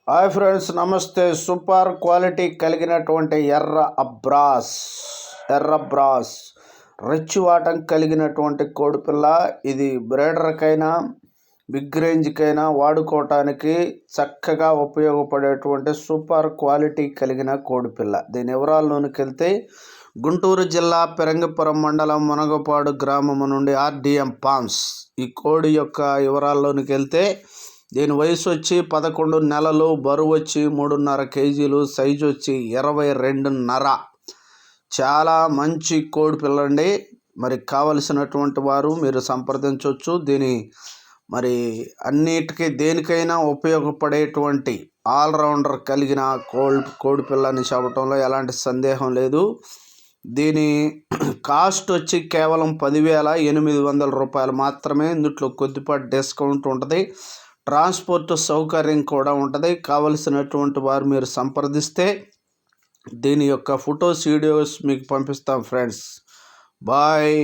Hi friends, నమస్తే. Super quality కలిగినటువంటి ఎర్ర బ్రాస్ రెచ్చివాటం కలిగినటువంటి కోడిపిల్ల. ఇది బ్రీడర్కైనా బిగ్ రేంజ్కైనా వాడుకోవటానికి చక్కగా ఉపయోగపడేటువంటి సూపర్ క్వాలిటీ కలిగిన కోడిపిల్ల. దీని వివరాల్లోనికి వెళ్తే, గుంటూరు జిల్లా పెరంగపురం మండలం మునగపాడు గ్రామము నుండి ఆర్డిఎం ఫార్మ్స్. ఈ కోడి యొక్క వివరాల్లోనికి వెళ్తే, దీని వయసు వచ్చి 11 నెలలు, బరువు వచ్చి 3.5 కేజీలు, సైజు వచ్చి 22.5. చాలా మంచి కోడి పిల్లండి. మరి కావలసినటువంటి వారు మీరు సంప్రదించవచ్చు. దీని మరి అన్నిటికీ దేనికైనా ఉపయోగపడేటువంటి ఆల్రౌండర్ కలిగిన కోడి పిల్ల అని చెప్పడంలో ఎలాంటి సందేహం లేదు. దీని కాస్ట్ వచ్చి కేవలం 10,800 రూపాయలు మాత్రమే. ఇందులో కొద్దిపాటి డిస్కౌంట్ ఉంటుంది. ట్రాన్స్పోర్ట్ సౌకర్యం కూడా ఉంటుంది. కావలసినటువంటి వారు మీరు సంప్రదిస్తే దీని యొక్క ఫొటోస్, వీడియోస్ మీకు పంపిస్తాం ఫ్రెండ్స్. బాయ్.